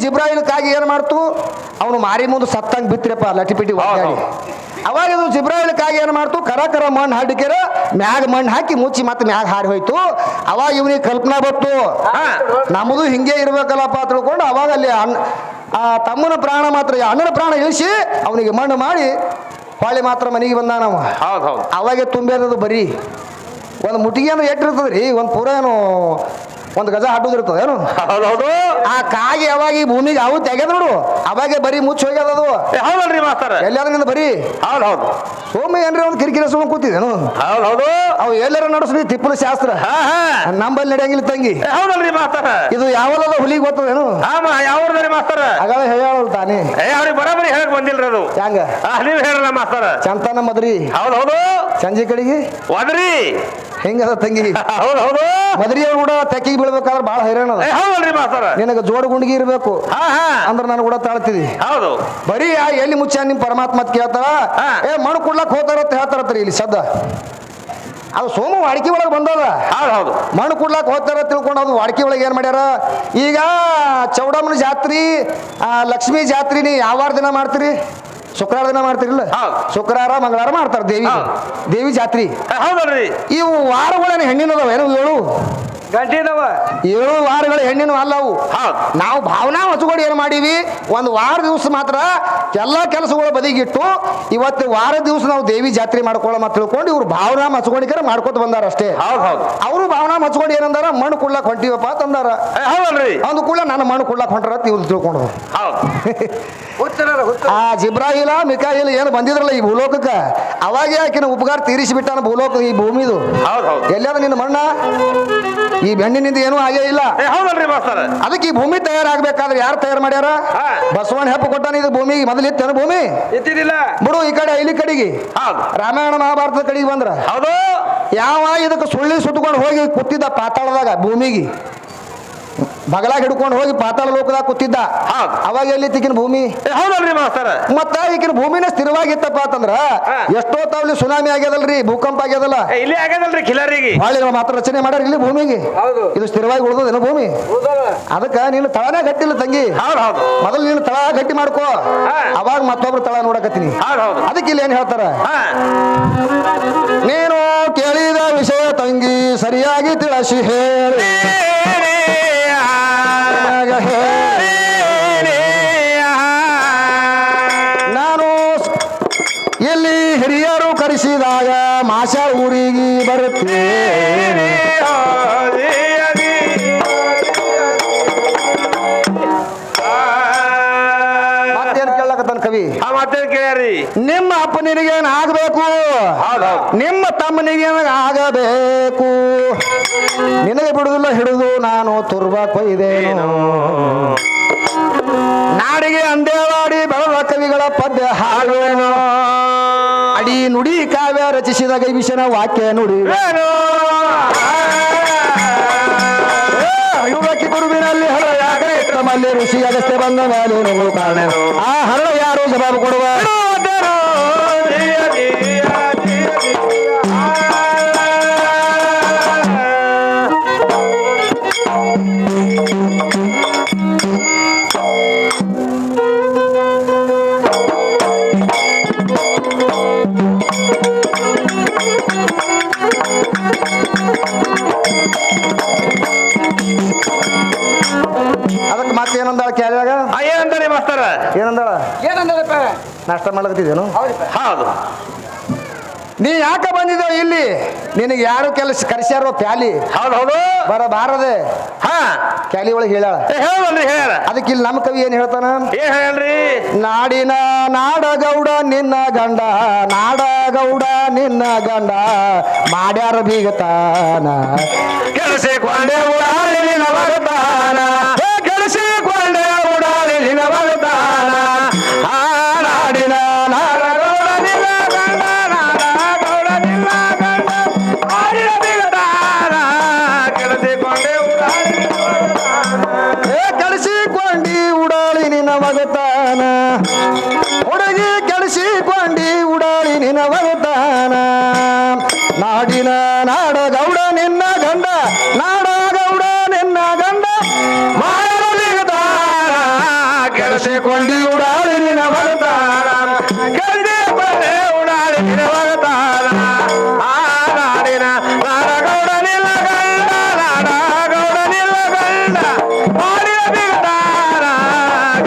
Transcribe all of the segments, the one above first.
ಜಿಬ್ರಾಯಿಲ್ ಕಾಗಿ ಏನ್ ಮಾಡ್ತು ಅವನು ಮಾರಿ ಮುಂದೆ ಸತ್ತಂಗ್ ಬಿತ್ತಿರಪ್ಪ ಲಟಿಪಿಟಿ ಒದ್ದಾಡಿ ಅವಾಗ ಇದು ಜಿಬ್ರಾಯಿಲ್ ಕಾಗಿ ಏನ್ ಮಾಡ್ತು ಕರ ಮಣ್ಣು ಹಾಡಿಕೆರ ಮ್ಯಾಗ ಮಣ್ಣು ಹಾಕಿ ಮುಚ್ಚಿ ಮತ್ತೆ ಮ್ಯಾಗ ಹಾರಿ ಹೋಯ್ತು ಅವಾಗ ಇವನಿಗೆ ಕಲ್ಪನಾ ಬತ್ತು ನಮ್ಮದು ಹಿಂಗೆ ಇರ್ಬೇಕಲ್ಲಪ್ಪ ತಿಳ್ಕೊಂಡು ಅವಾಗ ಅಲ್ಲಿ ಆ ತಮ್ಮನ ಪ್ರಾಣ ಮಾತ್ರ ಅಣ್ಣನ ಪ್ರಾಣ ಇಳಿಸಿ ಅವನಿಗೆ ಮಣ್ಣು ಮಾಡಿ ಹೊಳ್ಳಿ ಮಾತ್ರ ಮನೆಗೆ ಬಂದ ನಾವು ಅವಾಗೆ ತುಂಬಿರೋದು ಬರೀ ಒಂದು ಮುಟ್ಟಿಗೆ ಏನು ಎಟ್ಟಿರ್ತದ್ರಿ ಒಂದು ಪೂರ ಏನು ಒಂದು ಗಜ ಹಾಟೋದಿರ್ತದ ಏನು ಆ ಕಾಗಿ ಯಾವಾಗ ಈ ಭೂಮಿಗೆ ಅವು ತೆಗೆದ ನೋಡು ಅವಾಗೆ ಬರೀ ಮುಚ್ಚಿ ಹೋಗ್ಯದ ಅದು ಹೌದಲ್ರಿ ಮಾಸ್ತರ ಎಲ್ಲಾದ್ರಿಂದ ಬರೀ ಹೌದು ಸೋಮ ಏನ್ರಿ ಒಂದು ಕಿರಿಕಿರಿ ಸುಮ್ಮ ಕೂತಿದೇನು ಹೌದು ಅವು ಎಲ್ಲರ ನಡೆಸ್ರಿ ತಿಪ್ಪಲ ಶಾಸ್ತ್ರ ನಂಬಲ್ಲಿ ನಡೆಯಂಗಿಲ್ಲ ತಂಗಿ ಹೌದಲ್ರಿ ಮಾಸ್ತರ ಇದು ಯಾವದ ಹುಲಿಗೆ ಗೊತ್ತದೇನು ಯಾವ್ರಿ ಮಾಸ್ತರ ಹಾಗಾದ ಹೇಳಲ್ಲ ತಾನೇ ಅವ್ರಿಗೆ ಬರಾಬರಿ ಹೇಳಕ್ ಬಂದಿಲ್ರಿ ಅದು ಹೆಂಗ ನೀವ್ ಹೇಳಲ್ಲ ಮಾಸ್ತರ ಚಂತನ ಮದ್ರಿ ಹೌದು ಸಂಜೆ ಕಡೆಗೆ ಒದ್ರಿ ಹೆಂಗದ ತಂಗಿ ಹೌದು ಮದ್ರಿಯವ್ರು ಕೂಡ ತೆಕ್ಕಿಗೆ ಬೀಳ್ಬೇಕಾದ್ರೆ ಬಾಳ ಹೈರಾಣ ಹೌದಲ್ರಿ ಮಾಸ್ತರ ನಿನಗ ಜೋಡ ಗುಂಡಿಗೆ ಇರ್ಬೇಕು ಅಂದ್ರೆ ನಾನು ಕೂಡ ತಾಳ್ತಿದಿ ಹೌದು ಬರೀ ಎಲ್ಲಿ ಮುಚ್ಚ ನಿಮ್ ಪರಮಾತ್ಮ ಕೇಳ್ತಾರ ಮಣ್ಣು ಕೊಡ್ಲಕ್ ಹೋತಾರತ್ತ ಹೇಳ್ತಾರತ್ರಿ ಇಲ್ಲಿ ಶಬ್ದ ಅದು ಸೋಮ ವಾಡಿಕೆ ಒಳಗೆ ಬಂದದ ಹೌದು ಮಣ್ಣು ಕೊಡ್ಲಾಕ್ ಹೋಗ್ತಾರ ತಿಳ್ಕೊಂಡು ಅದು ವಾಡಿಕೆ ಒಳಗೆ ಏನ್ ಮಾಡ್ಯಾರ ಈಗ ಚೌಡಮ್ಮನ ಜಾತ್ರಿ ಲಕ್ಷ್ಮೀ ಜಾತ್ರಿ ನೀ ಯಾವಾರ ದಿನ ಮಾಡ್ತೀರಿ ಶುಕ್ರವಾರ ದಿನ ಮಾಡ್ತಿರಿಲ್ಲ ಶುಕ್ರವಾರ ಮಂಗಳವಾರ ಮಾಡ್ತಾರ ದೇವಿ ಜಾತ್ರಿ ಹೌದಲ್ರಿ ಇವು ವಾರಗಳೇನು ಹೆಣ್ಣಿನದವ ಏನು 7 ಗಂಟೆದವ 7 ವಾರಗಳ ಹೆಣ್ಣಿನ ಅಲ್ಲವು ನಾವು ಭಾವನಾ ಹಚ್ಕೊಂಡು ಏನು ಮಾಡೀವಿ ಒಂದು ವಾರ ದಿವಸ ಮಾತ್ರ ಎಲ್ಲ ಕೆಲಸಗಳು ಬದಿಗಿಟ್ಟು ಇವತ್ತು ವಾರ ದಿವಸ ನಾವು ದೇವಿ ಜಾತ್ರೆ ಮಾಡ್ಕೊಳ್ಳೋ ಅಂತ ತಿಳ್ಕೊಂಡು ಇವ್ರು ಭಾವನಾ ಹಚ್ಕೊಂಡಿಕರ ಮಾಡ್ಕೊತ ಬಂದಾರ ಅಷ್ಟೇ ಅವರು ಭಾವನಾ ಹಚ್ಕೊಂಡು ಏನಂದಾರ ಮಣ್ಣು ಕೊಡ್ಲಾಕ್ ಹೊಂಟಿವಪ್ಪ ತಂದಾರ ಒಂದು ಕೂಡ ನಾನು ಮಣ್ಣು ಕೊಡ್ಲಾಕ್ ಹೊಂಟಾರ ಇವ್ರು ತಿಳ್ಕೊಂಡು ಆ ಜಿಬ್ರಾಹಿಲ ಮಿಕಾಯಿಲ್ ಏನು ಬಂದಿದ್ರಲ್ಲ ಈ ಭೂಲೋಕಕ್ಕ ಅವಾಗೆ ಆಕಿನ ಉಪಕಾರ ತೀರಿಸಿಬಿಟ್ಟಾನ ಭೂಲೋಕ ಈ ಭೂಮಿದು ಎಲ್ಲಾದ ನಿನ್ನ ಮಣ್ಣ ಈ ಬೆಣ್ಣಿನಿಂದ ಏನೂ ಆಗೇ ಇಲ್ಲ ಅದಕ್ಕೆ ಈ ಭೂಮಿ ತಯಾರಾಗಬೇಕಾದ್ರೆ ಯಾರು ತಯಾರು ಮಾಡ್ಯಾರ ಬಸವಣ್ಣ ಹೆಪ್ಪ ಕೊಟ್ಟಾನ ಇದು ಭೂಮಿಗೆ ಮೊದಲು ಇತ್ತೇನು ಭೂಮಿ ಬಿಡು ಈ ಕಡೆ ಇಲ್ಲಿ ಕಡೆಗೆ ರಾಮಾಯಣ ಮಹಾಭಾರತದ ಕಡೆಗೆ ಬಂದ್ರ ಯಾವ ಇದಕ್ಕೆ ಸುಳ್ಳಿ ಸುತ್ತಕೊಂಡು ಹೋಗಿ ಕೂತಿದ್ದ ಪಾತಾಳದಾಗ ಭೂಮಿಗೆ ಬಗಲಾಗ ಹಿಡ್ಕೊಂಡು ಹೋಗಿ ಪಾತಾಳ ಲೋಕದಾಗ ಕೂತಿದ್ದ ಅವಾಗ ಎಲ್ಲಿ ತಿಕ್ಕಿನ ಭೂಮಿ ಮತ್ತ ಈಗಿನ ಭೂಮಿನ ಸ್ಥಿರವಾಗಿತ್ತಪ್ಪ ಅಂತಂದ್ರ ಎಷ್ಟೋ ತಾವ್ಲಿ ಸುನಾಮಿ ಆಗ್ಯದಲ್ರಿ ಭೂಕಂಪ ಆಗ್ಯದಲ್ಲ ಇಲ್ಲಿ ಆಗ್ಯದಲ್ರಿ ಕಿಲಾರಿಗೆ ಹೊಳ್ಳಿ ಮಾತ್ರ ರಚನೆ ಮಾಡ್ಯಾರ ಇಲ್ಲಿ ಭೂಮಿಗೆ ಇದು ಸ್ಥಿರವಾಗಿ ಉಳಿದದೇನು ಭೂಮಿ ಅದಕ್ಕ ನೀನು ತಳನೇ ಗಟ್ಟಿಲ್ಲ ತಂಗಿ ಮೊದಲು ನೀನು ತಳ ಗಟ್ಟಿ ಮಾಡ್ಕೋ ಅವಾಗ ಮತ್ತೊಬ್ರು ತಳ ನೋಡಕತ್ತೀನಿ ಅದಕ್ಕೆ ಇಲ್ಲಿ ಏನ್ ಹೇಳ್ತಾರ ನೀನು ಕೇಳಿದ ವಿಷಯ ತಂಗಿ ಸರಿಯಾಗಿ ತಿಳಿಸಿ ಹೇಳಿ ನಾನು ಎಲ್ಲಿ ಹಿರಿಯರು ಕರೆಸಿದಾಗ ಮಾಷ ಊರಿಗೆ ಬರುತ್ತೇನೆ ಮತ್ತೇನ್ ಕೇಳಕತ್ತಾನ ಕವಿ ಮತ್ತೇನ್ ಕೇಳ್ಯಾರಿ ನಿಮ್ಮ ಅಪ್ಪನಿಗೇನ್ ಆಗಬೇಕು ನಿಮ್ಮ ತಮ್ಮನಿಗೇನ ಆಗಬೇಕು ನಿನಗೆ ಬಿಡುದಿಲ್ಲ ಹಿಡಿದು ನಾನು ತುರ್ಬ ಕೊಯ್ದೇನು ನಾಡಿಗೆ ಅಂದೇವಾಡಿ ಬೆಳೆದ ಕವಿಗಳ ಪದ್ಯ ಹಾಡುವೇನು ಅಡಿ ನುಡಿ ಕಾವ್ಯ ರಚಿಸಿದ ಗೈವಿಷನ ವಾಕ್ಯ ನುಡಿ ಯುವಕಿ ಗುರುವಿನಲ್ಲಿ ಹರ ಯಾಕೆ ತಮ್ಮಲ್ಲಿ ಋಷಿ ಅಗಸ್ತ್ಯ ಬಂದ ಮೇಲೆ ಕಾರಣ ಆ ಹರಳ ಯಾರು ಜವಾಬು ಕೊಡುವ ಅದಕ್ಕೆ ಮತ್ತೆ ಏನಂದಾಳ ಕೇಳಿದಾಗ ಏನಂತಾರಿ ಮಾಸ್ತರ ಏನಂದಾಳ ನಾಷ್ಟ ಮಾಡ್ಲಕತ್ತಿದ್ದೇನು ಹೌದು ನೀ ಯಾಕೆ ಬಂದಿದ್ದೇವ ಇಲ್ಲಿ ನಿನಗೆ ಯಾರು ಕೆಲಸ ಕರೆಸ್ಯಾರೋ ಪ್ಯಾಲಿ ಹೌದು ಬಾರದೆ ಕ್ಯಾಲಿ ಒಳಗೆ ಹೇಳಾಳ ಹೇಳ ಅದಕ್ಕೆ ಇಲ್ಲಿ ನಮ್ಮ ಕವಿ ಏನ್ ಹೇಳ್ತಾನ ಹೇಳ್ರಿ ನಾಡಿನ ನಾಡಗೌಡ ನಿನ್ನ ಗಂಡ ನಾಡಗೌಡ ನಿನ್ನ ಗಂಡ ಮಾಡ್ಯಾರ ಬೀಗತಾನ ಕೆಲಸಕೊಂಡೆ ಉಡಾಳಿ ನಿನ್ನ ಬಗತಾನ ಕೆಲಸಕೊಂಡೆ ಉಡಾಳಿ ನಿನ್ನ ಬಗತಾನ ನಾಡಿನ ನಾಡಗೌಡ ನಿನ್ನ ಗಂಡ ನಾಡಗೌಡ ನಿನ್ನ ಗಂಡ ಮಾಡಿದ ಬೀಗತಾನ ಕೆಲಸಕೊಂಡೆ ಉಡಾಳಿ ಕಳಿಸಿಕೊಂಡಿ ಉಡಾಳಿ ನಿನ್ನ ಮಗತಾನ ಹುಡುಗಿ ಕಳಿಸಿಕೊಂಡಿ ಉಡಾಳಿ ನಿನ್ನ ಮಗತಾನ ನಾಡಿನ ನಾಡಗೌಡ ನಿನ್ನ ಗಂಡ ನಾಡಗೌಡ ನಿನ್ನ ಗಂಡ ಮಾಡಲಿಗತಾನ ಕೆಡಿಸಿಕೊಂಡಿ ಉಡಾಳಿ ನಿನ್ನ ಭಗತಾನ ಕೆಡಿಸಿಕೊಂಡೆ ಉಡಾಳಿ ನಿನ್ನ ಭಗತಾನ ಆ ನಾಡಿನ ನಾಡಗೌಡ ನಿಲ್ಲ ಗಂಡ ನಾಡಗೌಡ ನಿಲ್ಲ ಗಂಡ ಮಾಡಿದ ಬಿಗತಾನ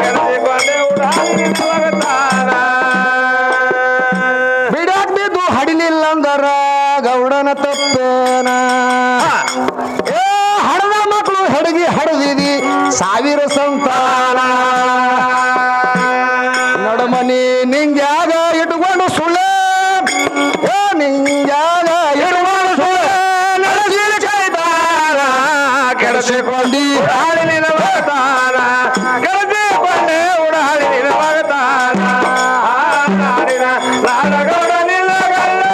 ಕೆಡಿಸಿಕೊಂಡೆ ಉಡಾಳಿ ನಿನ್ನ ಭಗತಾನ ಬಿಡಾಕ್ ಬಿದ್ದು ಹಡಿಲಿಲ್ಲಂದರ ಗೌಡನ ತಪ್ಪೇನ ಏ ಹಡದ ಮಕ್ಕಳು ಹಡಗಿ ಹಡದಿದಿ ಸಾವಿರ ಸಂತಾನ ನಡಮನಿ ನಿಂಗ್ಯಾಗ ಇಟ್ಕೊಂಡು ಸುಳ್ಳೆ ಏ ನಿಂಗ್ಯಾಗ ಇಟ್ಕೊಂಡು ಸುಳ್ಳೆ ನಡೆಸಿದ ಚೈತಾನ ಕೆಡಿಸಿಕೊಂಡಿ ಉಡಾಳಿ ನಿನ್ನ ಭಗತಾನ ಕೆಡಿಸಿಕೊಂಡೆ ಉಡಾಳಿ ನಿನ್ನ ಭಗತಾನ ಆ ನಾಡಿನ ನಾಡಗೌಡ ನಿಲ್ಲ ಗಂಡ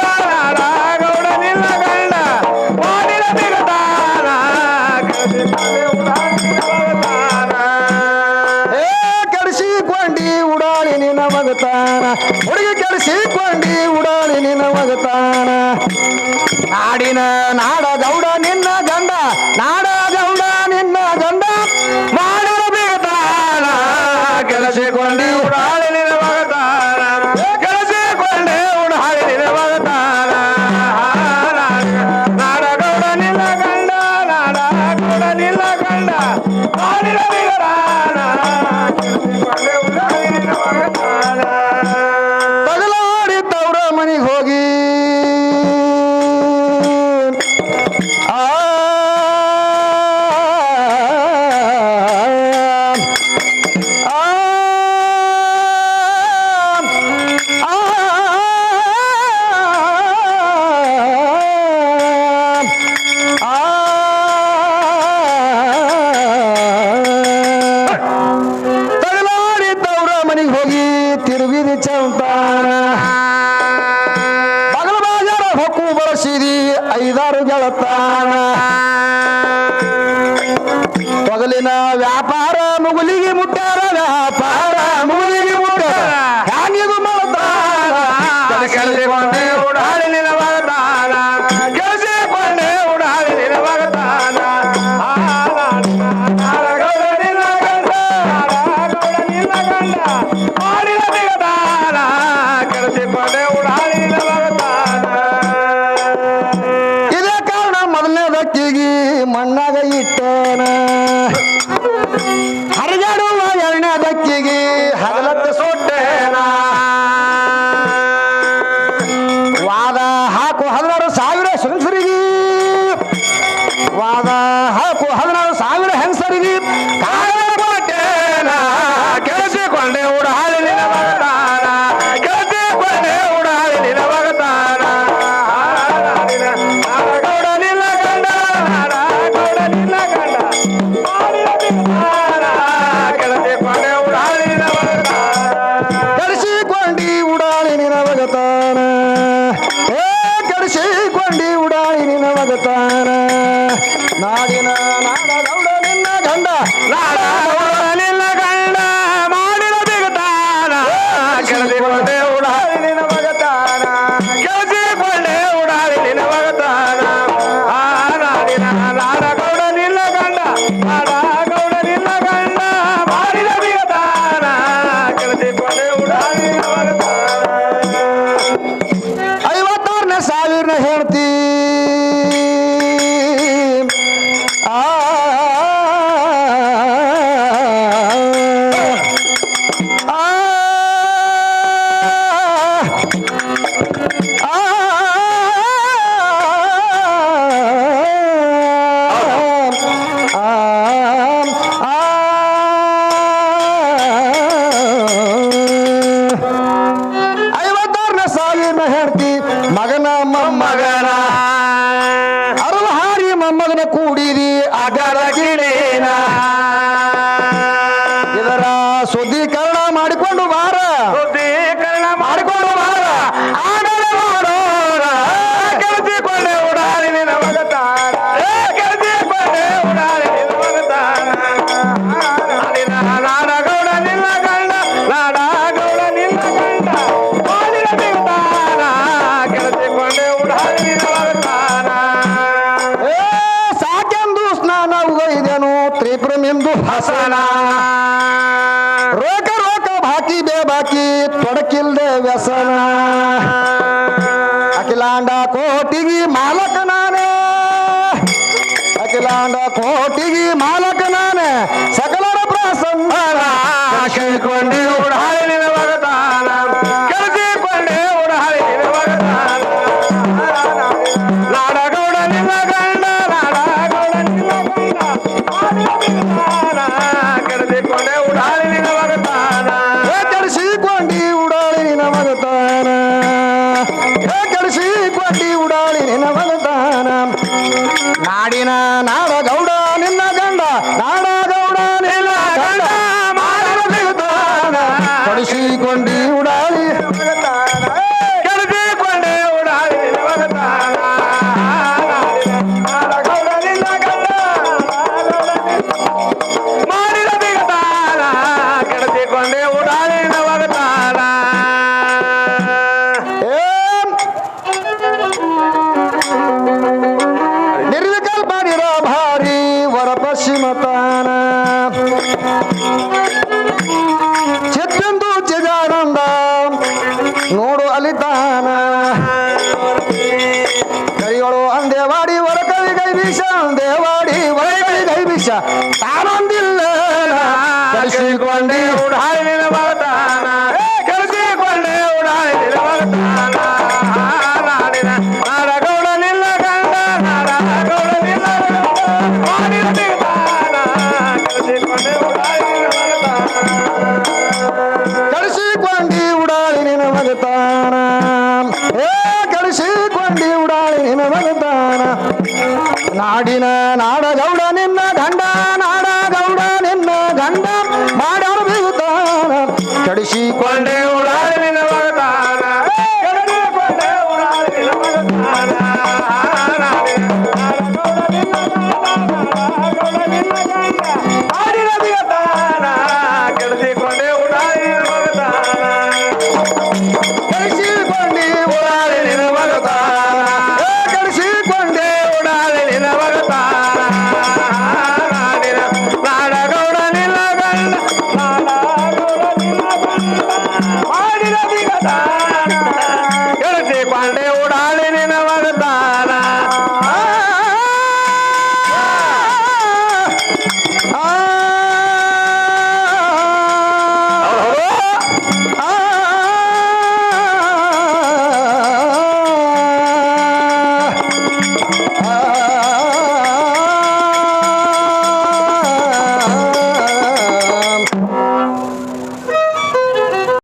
ನಾಡಗೌಡ ನಿಲ್ಲ ಗಂಡ ಮಾಡಿದ ಬಿಗತಾನ ಕೆಡಿಸಿಕೊಂಡೆ ಉಡಾಳಿ ನಿನ್ನ ಭಗತಾನ ಏ ಕೆಡಿಸಿಕೊಂಡಿ ಉಡಾಳಿ ನಿನ್ನ ಮಗತಾನ ಹುಡುಗಿ ಕೆಡಿಸಿಕೊಂಡಿ ಉಡಾಳಿ ನಿನ್ನ ಮಗತಾನ ನಾಡಿನ ನಾಡ ಗೌಡ ನಿನ್ನ ಗಂಡ ನಾಡ ಗೌಡ ನಿನ್ನ ಗಂಡ ಮಾಡಿದ ಬಿಗತಾನ ಕೆಡಿಸಿಕೊಂಡಿ ಉಡಾಳಿ ನಿನ್ನ ಭಗತಾನ ಕೆಡಿಸಿಕೊಂಡೆ ಉಡಾಳಿ ನಿನ್ನ ಭಗತಾನ ನಾಡಗೌಡ ನಿಲ್ಲ ಗಂಡ ನಾಡಗೌಡ ನಿಲ್ಲ ಗಂಡ ಮಾಡಿದ ಬಿಗತಾನ ಕೆಡಿಸಿಕೊಂಡೆ ಉಡಾಳಿ ನಿನ್ನ ಭಗತಾನ ತಗಲಾಡಿ ತವ್ರ ಮನೆಗೆ ಹೋಗಿ ಆ ಆ ತಗಲಾಡಿ ತವ್ರ ಮನೆಗೆ ಹೋಗಿ ತಿರುಗಿದಿ ಚಂತಾನ ಬಗಲ ಬಾಜಾರ ಹೊಕ್ಕು ಬಳಸಿದಿ ಐದಾರು ಗೆಳತಾನ ತೊಗಲಿನ ವ್ಯಾಪಾರ ಮುಗುಲಿಗೆ ಮುಟ್ಟಾರ ವ್ಯಾಪಾರ ಮುಗುಲಿಗೆ ಮುಟ್ಟಾರ ಹ್ಯಾಂಗಿದು ಮಾಡ್ತಾರ ಕೆಡಿಸಿಕೊಂಡೆ ಉಡಾಳಿ ನಿನ್ನ ಭಗತಾನ ಕೆಡಿಸಿಕೊಂಡೆ ಉಡಾಳಿ ನಿನ್ನ ಭಗತಾನ ನಾಡಗೌಡ ನಿನ್ನ ಗಂಡ ನಾಡಗೌಡ ನಿನ್ನ ಗಂಡ ಮಾಡಿದ ಬಿಗತಾನ ಕೆಡಿಸಿಕೊಂಡೆ ಉಡಾಳಿ ನಿನ್ನ ಭಗತಾನ ಇದೇ ಕಾರಣ ಮೊದಲನೇ ವ್ಯಕ್ತಿಗೆ ಮಣ್ಣಾಗ ಇಟ್ಟನ ಹರಿಗಾಡುವ ಎರಡನೇ ವ್ಯಕ್ತಿಗೆ ಹಗಲತ್ತ ಸೊಟ್ಟೇನ ವಾದ ಹಾಕು 16,000 ಹೆಂಗಸರಿಗೆ ವಾದ ಹಾಕು 16,000 ಹೆಂಗಸರಿಗೆ ಕಾರಣ ಕೊಟ್ಟೇನ ಕೆಡಿಸಿಕೊಂಡೆ ಉಡಾಳಿ ನಿನ್ನ ಭಗತಾನ ಕೆಡಿಸಿಕೊಂಡೆ ಉಡಾಳಿ ನಿನ್ನ ಭಗತಾನ ನಾಡಗೌಡ ನಿಲ್ಲ ಗಂಡ ನಾಡಗೌಡ ನಿಲ್ಲ ಗಂಡ ಮಾಡಿದ ಬಿಗತಾನ ಕೆಡಿಸಿಕೊಂಡೆ ಉಡಾಳಿ ನಿನ್ನ ಭಗತಾನ ಕೆಡಿಸಿಕೊಂಡಿ ಉಡಾಳಿ ನಿನ ಮಗತಾನ ಏ ಕೆಡಿಸಿಕೊಂಡಿ ಉಡಾಳಿ ನಿನ ಮಗತಾನ ನಾಡಿನ ನಾಡ ಗೌಡ ನಿನ್ನ ಗಂಡ ನಾಡಗೌಡ ನಿಲ್ಲ ಗಂಡ ಮಾಡಿದ ಬಿಗತಾನ ಕೆಡಿಸಿಕೊಂಡೆ ಉಡಾಳಿ ನಿನ್ನ ಭಗತಾನ ಕೆಡಿಸಿಕೊಂಡೆ ಉಡಾಳಿ ನಿನ್ನ ಭಗತಾನ ಆ ನಾಡಿನ ನಾಡಗೌಡ ನಿಲ್ಲ ಗಂಡ ನಾಡಗೌಡ ನಿಲ್ಲ ಗಂಡ ಮಾಡಿದ ಬಿಗತಾನ ಕೆಡಿಸಿಕೊಂಡೆ ಉಡಾಳಿ ನಿನ್ನ ಭಗತಾನ 56,000 ಸಾವಿರನ ಹೇಳ್ತಿ ಆ ಆ ಹೆಂಡತಿ ಮಗನ ಮೊಮ್ಮಗನ ಅರಳ ಹಾರಿ ಮೊಮ್ಮಗನ ಕೂಡಿದಿ ಅಗರ ಗಿಳಿನ ಇದರ ಶುದ್ಧೀಕರಣ ಮಾಡಿಕೊಂಡು ಬಾರ ಶುದ್ಧೀಕರಣ ಮಾಡಿಕೊಂಡು ಬಾರ ಆಗಲೇ ಮಾಡೋಣ ಕೆಡಿಸಿಕೊಂಡೆ ಉಡಾಳಿ ನಿನ್ನ ಭಗತಾನ ಕೆಡಿಸಿಕೊಂಡೆ ಉಡಾಳಿ ನಿನ್ನ ಭಗತಾನ ನಾಡಗೌಡ ನಿನ್ನ ಗಂಡ ನಾಡಗೌಡ ನಿನ್ನ ಗಂಡ ಮಾಡಿದ ಬಿಗತಾನ ಕೆಡಿಸಿಕೊಂಡೆ ಉಡಾಳಿ ನಿನ್ನ ಭಗತಾನ ಸಾಕೆಂದು ಸ್ನಾನ ಉಗೈದೆನು ತ್ರಿಪುರಮೆಂದು ಹಸನ ರೋಕ ರೋಕ ಬಾಕಿ ಬೇ ಬಾಕಿ ತೊಡಕಿಲ್ದೆ ವ್ಯಸನ ಅಖಿಲಾಂಡ ಕೋಟಿಗಿ ಮಾಲಕ ನಾನೇ ಅಖಿಲಾಂಡ ಕೋಟಿಗಿ ಮಾಲಕ ನಾನೇ ಸಕಲರ ಪ್ರಸನ್ನ ಕೊಂಡೆ ಉಡಾಳಿ ನಿನ್ನ ಮಗತಾನ ಕೆಳಸಿಕೊಂಡೆ ಉಡಾಳಿ ನಿನ್ನ ಮಗತಾನ ನಾಡಗೌಡ ನಿನ್ನ ಗಂಡ ನಾಡಗೌಡ ನಿನ್ನ ಗಂಡ ಕೆಳಸಿಕೊಂಡೆ ಉಡಾಳಿ ನಿನ್ನ ಮಗತಾನ ಕೆಡಿಸಿಕೊಂಡಿ ಉಡಾಳಿ ನಿನ್ನ ಮಗತಾನ ಕೆಡಿಸಿಕೊಂಡಿ ಉಡಾಳಿ ನಿನ್ನ ಮಗತಾನ ನಾಡಿನ ನಾಡಗೌಡ ನಿನ್ನ ಗಂಡ ನಾಡಗೌಡ ನಿನ್ನ ಗಂಡ ಕಡಿಸಿಕೊಂಡಿ ಉಡಾಳಿ ಕೆಳಸಿಕೊಂಡೆ ಉಡಾಳಿ ನಿನ್ನ ಮಗತಾನ ನಾಡಗೌಡ ನಿನ್ನ ಗಂಡ ಮಾಡಿದ ಬಿಗತಾನ ಕೆಳಸಿಕೊಂಡೆ ಉಡಾಳಿ ನಿನ್ನ ಮಗತಾನ ನಿರ್ವಿಕಲ್ಪ ನಿರ ಭಾರಿ ವರ ಪಶ್ಚಿಮತಾನ ಚಿತ್ತಂದು ಚಿದಾನಂದ ನೋಡು ಅಲಿತಾನ ಕೈಗಳು ಅಂದೇವಾಡಿ ವರ ಕವಿ ಗೈ ವಿಷ ಅಂದೇವಾಡಿ ವರ ಕವಿ ಗೈ ವಿಷ ತಾನೊಂದಿಲ್ಲ ಕಳಿಸಿಕೊಂಡಿ ಉಡಾಳಿ ನಿನ್ನ ಮಗತಾನ ಕೆಳಸಿಕೊಂಡೆ ಉಡಾಳಿ ನಿನ್ನ ಮಗತಾನ ನಾಡಿನ ನಾಡಗೌಡ ನಿನ್ನ ಗಂಡ ನಾಡಗೌಡ ನಿನ್ನ ಗಂಡ ಮಾಡಿದ ಬಿಗತಾನ ಕೆಳಸಿಕೊಂಡೆ ಉಡಾಳಿ ನಿನ್ನ ಮಗತಾನ ಕಳಿಸಿಕೊಂಡಿ ಉಡಾಳಿ ನಿನ್ನ ಮಗತಾನ ಕಳಿಸಿಕೊಂಡಿ ಉಡಾಳಿ ನಿನ್ನ ಮಗತಾನ ನಾಡಿನ ನಾಡಗೌಡ ನಿನ್ನ ಗಂಡ ನಾಡಗೌಡ ನಿನ್ನ ಗಂಡ ಮಾಡಲು ಬಿಗುತ್ತಾನ ಕಡಿಸಿಕೊಂಡೆ ಕೊಂಡೆ ಉಡಾಳಿ